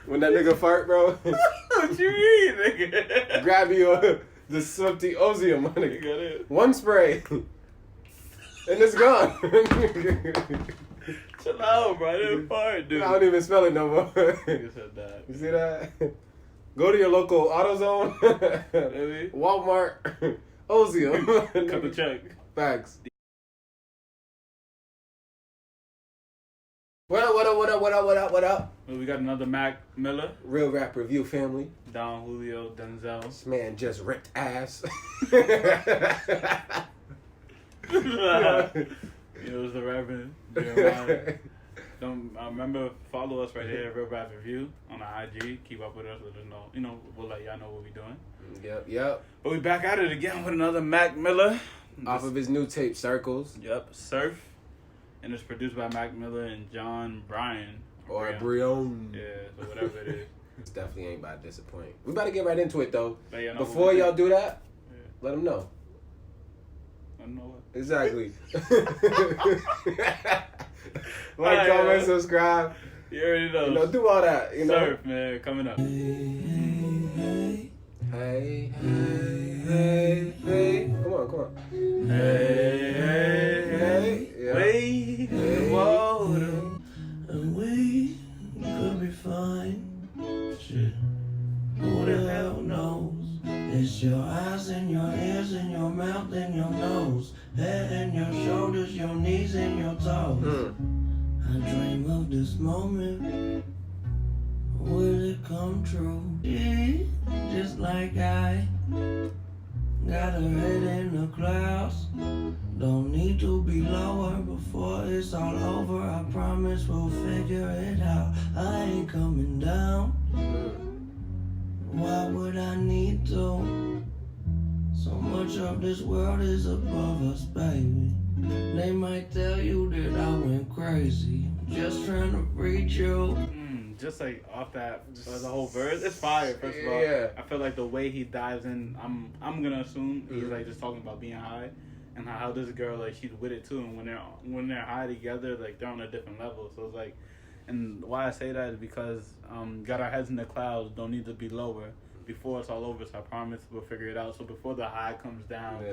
When that nigga fart, bro. What you mean, nigga? Grab you the Swifty Ozium, my nigga. One spray. And it's gone. Chill out, bro. I didn't fart, dude. I don't even smell it no more. Nigga said that. You see that? Go to your local AutoZone. Really? Walmart. Ozium. Cut the check. Facts. What up? Well, we got another Mac Miller. Real Rap Review family. Don Julio Denzel. This man just ripped ass. You know, it's the Reverend Jeremiah. Remember, follow us right here, Real Rap Review, on the IG. Keep up with us. Let us know. You know, we'll let y'all know what we're doing. Yep. But we back at it again with another Mac Miller. Off of his new tape, Circles. Yep, Surf. And it's produced by Mac Miller and John Bryan. Or Brion. Yeah, so whatever it is. This definitely ain't about to disappoint. We about to get right into it, though. Before y'all do that, let them know. I don't know what. Exactly. Like, comment, subscribe. You already know. You know, do all that. You know. Surf, man, coming up. Hey. Come on. Hey. Yeah. Wait. Whoa. And we could be fine. Shit. Who the hell knows? It's your eyes and your ears and your mouth and your nose, head and your shoulders, your knees and your toes. I dream of this moment. Will it come true? Yeah, just like I got her head in the clouds. Don't need to be lower before it's all over. I promise we'll figure it out. I ain't coming down. Why would I need to? So much of this world is above us, baby. They might tell you that I went crazy, just trying to reach you. Just like off that, the whole verse, it's fire. First of all, Yeah. I feel like the way he dives in, I'm gonna assume he's like just talking about being high, and how this girl, like, she's with it too, and when they're high together, like, they're on a different level. So it's like, and why I say that is because got our heads in the clouds, don't need to be lower. Before it's all over, so I promise we'll figure it out. So before the high comes down,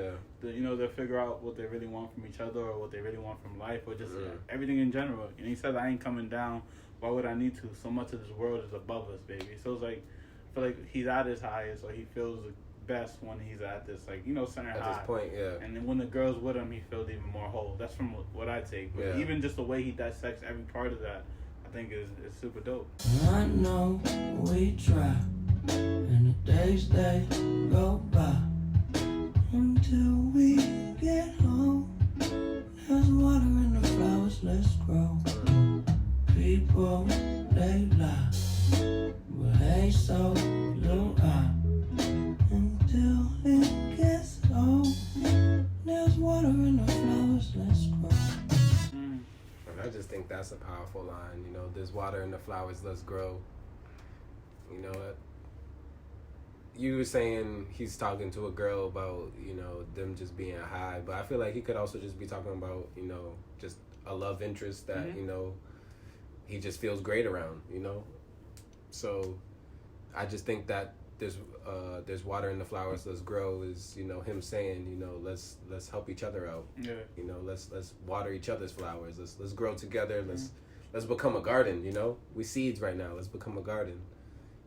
they'll figure out what they really want from each other, or what they really want from life, or just everything in general. And he said, I ain't coming down. Why would I need to? So much of this world is above us, baby. So it's like, I feel like he's at his highest, or he feels the best when he's at this, like, center high. At this point, yeah. And then when the girl's with him, he feels even more whole. That's from what I take. But even just the way he dissects every part of that, I think is super dope. I know we try, and the days they go by until we get home. There's water in the flowers, let's grow. People, they lie, but hey, so do I. Until it gets old, there's water in the flowers, let's grow. And I just think that's a powerful line. There's water in the flowers, let's grow. You know what? You were saying he's talking to a girl about, them just being high, but I feel like he could also just be talking about, just a love interest that, he just feels great around, So I just think that there's water in the flowers, let's grow is, him saying, let's help each other out. Yeah. Let's water each other's flowers. Let's grow together. Let's become a garden, We seeds right now. Let's become a garden.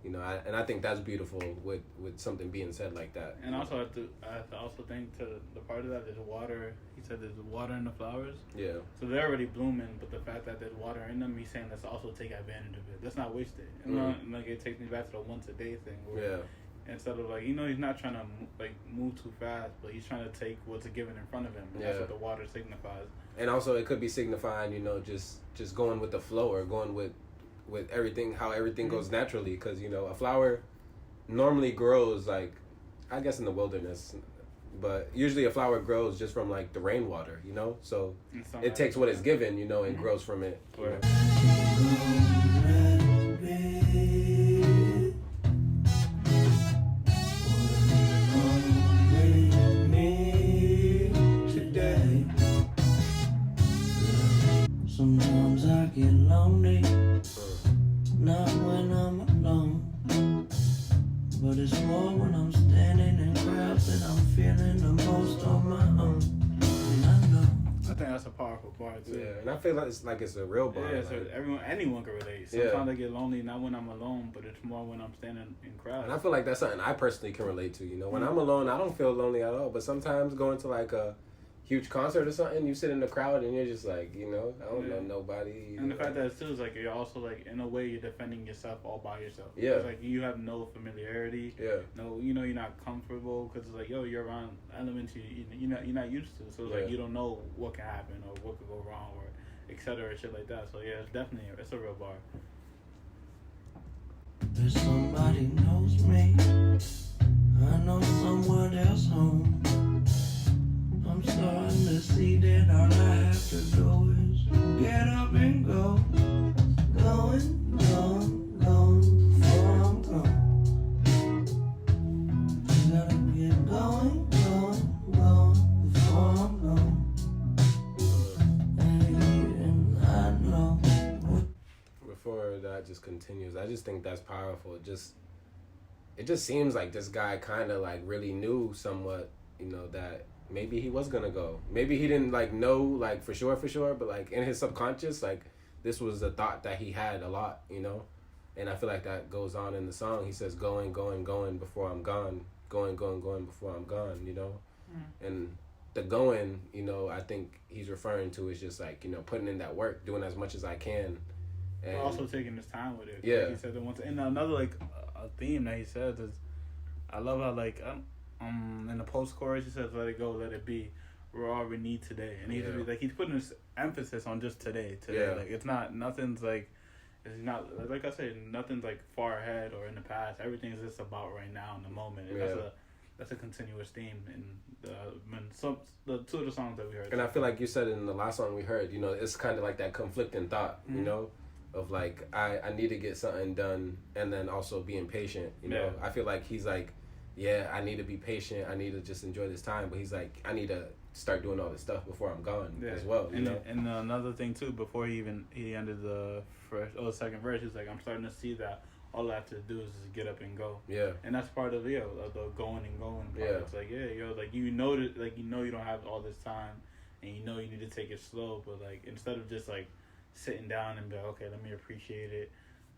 I think that's beautiful with something being said like that. And also, I have to also think to the part of that, there's water. He said there's water in the flowers. Yeah. So they're already blooming, but the fact that there's water in them, he's saying let's also take advantage of it. Let's not waste it. And like, it takes me back to the once a day thing. Where instead of, like, he's not trying to move too fast, but he's trying to take what's given in front of him. And that's what the water signifies. And also, it could be signifying, just going with the flow, or going with everything, how everything goes naturally, because a flower normally grows, like, I guess in the wilderness, but usually a flower grows just from, like, the rainwater, so it takes what it's given, and grows from it. Sometimes I get lonely. feeling the most on my own. And I know. I think that's a powerful bar too. Yeah, and I feel like it's a real bar. Yeah, like, so anyone can relate. Sometimes I get lonely not when I'm alone, but it's more when I'm standing in crowds. and I feel like that's something I personally can relate to. You know, when I'm alone, I don't feel lonely at all. But sometimes going to like a huge concert or something, you sit in the crowd and you're just like, you know, I don't know nobody. And the fact that it's too is like you're also like in a way you're defending yourself all by yourself. Yeah. It's like you have no familiarity. Yeah. No, you know you're not comfortable because it's like you're around elements you're not used to. So it's like you don't know what can happen or what could go wrong or etc. Shit like that. So yeah, it's a real bar. If somebody knows me, I know someone else home. I'm starting to see that all I have to do is get up and go. Going, before I'm gone. You gotta get going, before I'm gone. And I know. Before that just continues, I just think that's powerful. It just seems like this guy kind of like really knew somewhat, you know, that maybe he was gonna go. Maybe he didn't like know like for sure, but like in his subconscious, like this was a thought that he had a lot, you know. And I feel like that goes on in the song. He says, going before I'm gone, going before I'm gone, you know. And the going, you know, I think he's referring to is just like, you know, putting in that work, doing as much as I can. And But also taking his time with it. Yeah. Like he said that once. And another like a theme that he says is, I love how like in the post chorus he says, "Let it go, let it be. We're all we need today." And he's putting his emphasis on just today. Yeah. Like it's not nothing's like. It's not like I said. Nothing's like far ahead or in the past. Everything's just about right now in the moment. And that's a continuous theme in the two of the songs that we heard. And I feel like you said in the last song we heard, you know, it's kind of like that conflicting thought, you know, of like I need to get something done and then also being patient. You know, I feel like he's like, yeah, I need to be patient. I need to just enjoy this time. But he's like, I need to start doing all this stuff before I'm gone as well. You know. And another thing too, before he ended the second verse, he's like, I'm starting to see that all I have to do is just get up and go. Yeah. And that's part of the going and going part. Yeah. It's like like you know you don't have all this time, and you know you need to take it slow. But like instead of just like sitting down and be like, okay, let me appreciate it.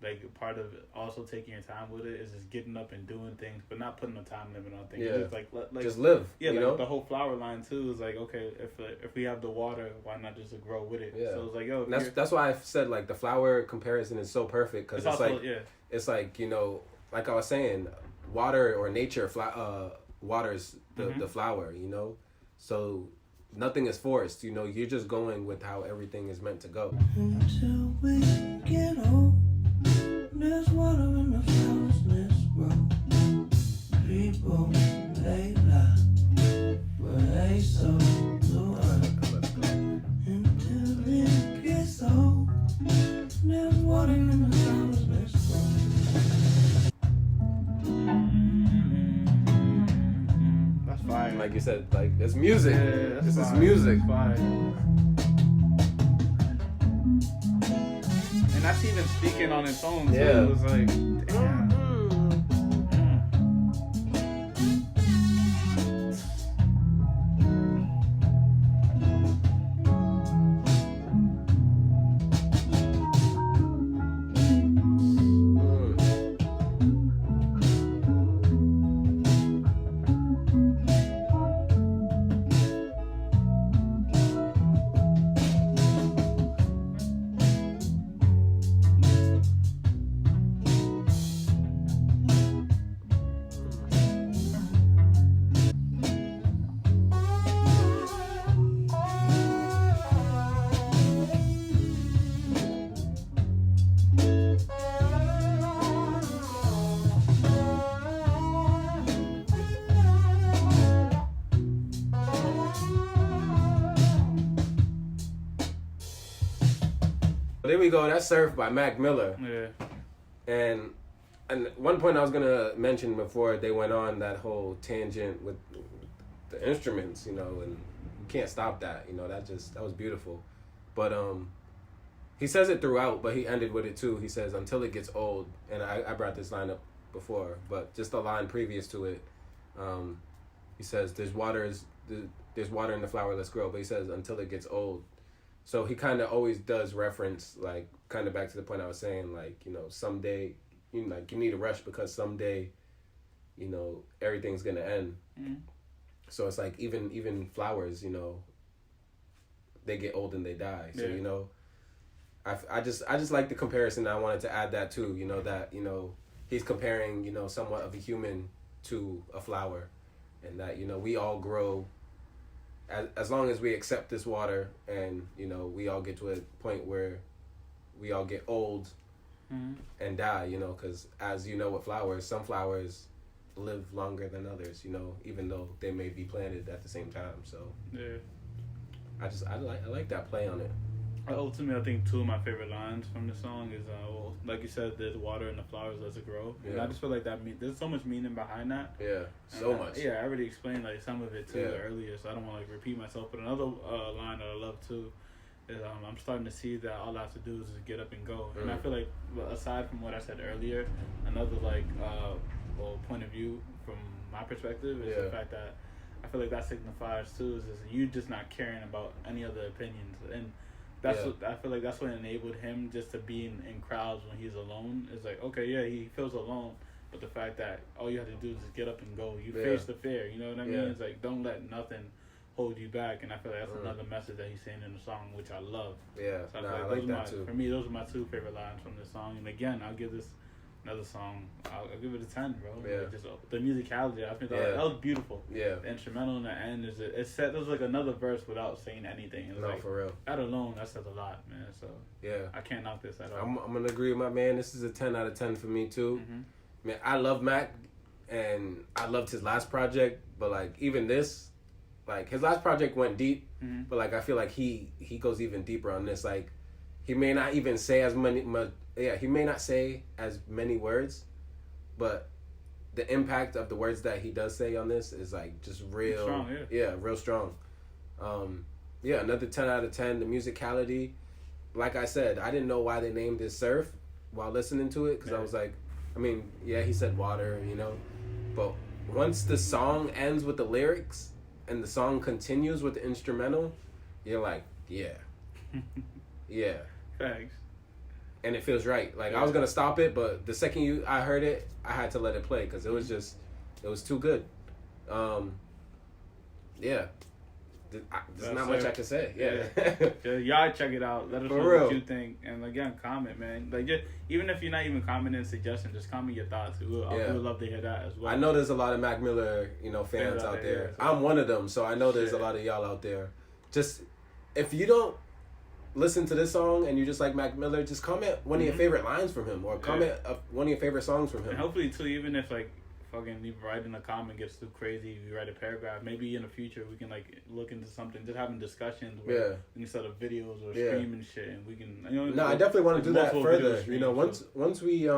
Like part of also taking your time with it is just getting up and doing things, but not putting a time limit on things. Yeah. Just like just live. Yeah, you like know? The whole flower line too is like, okay, if we have the water, why not just grow with it? Yeah. So it's like that's why I said like the flower comparison is so perfect because it's like you know, like I was saying, water or nature waters the flower. You know, so nothing is forced. You know, you're just going with how everything is meant to go. Until we get old. There's water in the flowers, let's grow. People, they lie, but they so do I. Until it gets old, there's water in the flowers, let's grow. That's fire. Like you said, like it's music. Yeah, this is music. That's fire. And that's even speaking on its own too. Yeah. It was like, damn. There we go. That's Surf by Mac Miller. Yeah. And one point I was gonna mention before they went on that whole tangent with the instruments, you know, and you can't stop that. You know, that was beautiful. But he says it throughout, but he ended with it too. He says, "Until it gets old," and I brought this line up before, but just the line previous to it, he says there's water in the flower, let's grow. But he says until it gets old. So he kind of always does reference, like, kind of back to the point I was saying, like, you know, someday, you know, like, you need to rush because someday, you know, everything's gonna end. Mm-hmm. So it's like even flowers, you know, they get old and they die. So, you know, I just like the comparison. I wanted to add that too, you know, that, you know, he's comparing, you know, somewhat of a human to a flower, and that, you know, we all grow as long as we accept this water, and, you know, we all get to a point where we all get old and die, you know, because as you know with flowers, some flowers live longer than others, you know, even though they may be planted at the same time. So I like that play on it. Ultimately, I think two of my favorite lines from the song is, well, like you said, there's water in the flowers, let's it grow. Yeah. And I just feel like there's so much meaning behind that. Yeah, so much. I already explained like some of it too earlier, so I don't want to like repeat myself. But another line that I love too is I'm starting to see that all I have to do is just get up and go. And I feel like, aside from what I said earlier, another like point of view from my perspective is the fact that I feel like that signifies too is you just not caring about any other opinions. And that's what I feel like that's what enabled him just to be in crowds when he's alone. It's like, okay, he feels alone, but the fact that all you have to do is just get up and go. You face the fear, you know what I mean? It's like, don't let nothing hold you back. And I feel like that's another message that he's saying in the song, which I love. Yeah, so I like that too. For me, those are my two favorite lines from this song. And again, I'll give this another song, I'll give it a 10, bro. Yeah. Like, just the musicality, I think that was beautiful. Yeah. The instrumental in the end there's like another verse without saying anything. It's like, for real. That alone, that says a lot, man. So I can't knock this at all. I'm gonna agree with my man. This is a 10 out of 10 for me too. Mm-hmm. Man, I love Mac, and I loved his last project, but like even this, like his last project went deep, but like I feel like he goes even deeper on this. Like he may not even say he may not say as many words, but the impact of the words that he does say on this is like just real strong, real strong. Another 10 out of 10. The musicality, like I said, I didn't know why they named it Surf while listening to it, because I was like, I mean, he said water, you know, but once the song ends with the lyrics and the song continues with the instrumental, you're like, Thanks. And it feels right. Like I was gonna stop it, but the second I heard it, I had to let it play because it was too good. There's not much I can say. Y'all check it out. Let us know what you think, and again, comment, man. Like even if you're not even commenting suggestions, just comment your thoughts. We would love to hear that as well. I know there's a lot of Mac Miller, fans out there. I'm one of them, so I know there's a lot of y'all out there. Just if you don't listen to this song and you just like Mac Miller, just comment one of your favorite lines from him, or comment one of your favorite songs from him. And hopefully too, even if like fucking you writing a comment gets too crazy, you write a paragraph, maybe in the future we can like look into something, just having discussions where we can set up videos or streaming shit, and we can I definitely want to do that further. Once we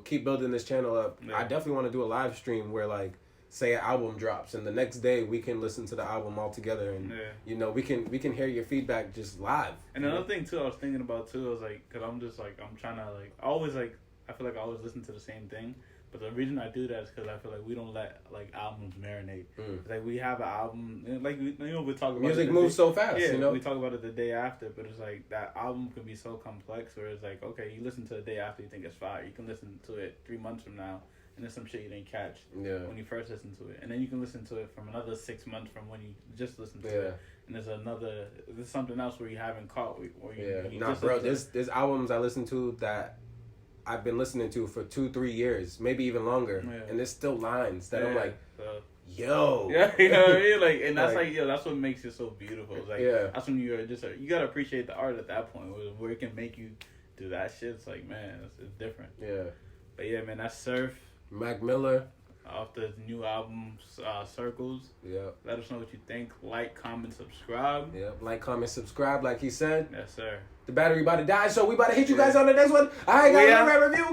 keep building this channel up, I definitely want to do a live stream where like say an album drops and the next day we can listen to the album all together, and we can hear your feedback just live. And another thing too I was thinking about too, I was like, because I'm just like, I'm trying to like always like, I feel like I always listen to the same thing, but the reason I do that is because I feel like we don't let like albums marinate. Like we have an album, and like we talk about music moves so fast. We talk about it the day after, but it's like that album can be so complex where it's like, okay, you listen to the day after, you think it's fire, you can listen to it 3 months from now, and there's some shit you didn't catch when you first listened to it, and then you can listen to it from another 6 months from when you just listened to it, and there's something else where you haven't caught. There's albums I listen to that I've been listening to for 2-3 years, maybe even longer, and there's still lines that I'm like, yo, you know what I mean? Like, and that's like that's what makes it so beautiful. It's like that's when you're just you gotta appreciate the art at that point where it can make you do that shit. It's like, man, it's different. But yeah, man, that's Surf, Mac Miller, off the new album Circles. Let us know what you think. Like, comment, subscribe. Like, comment, subscribe, like he said. Yes, sir. The battery about to die, so we about to hit you guys on the next one. All right, guys, review.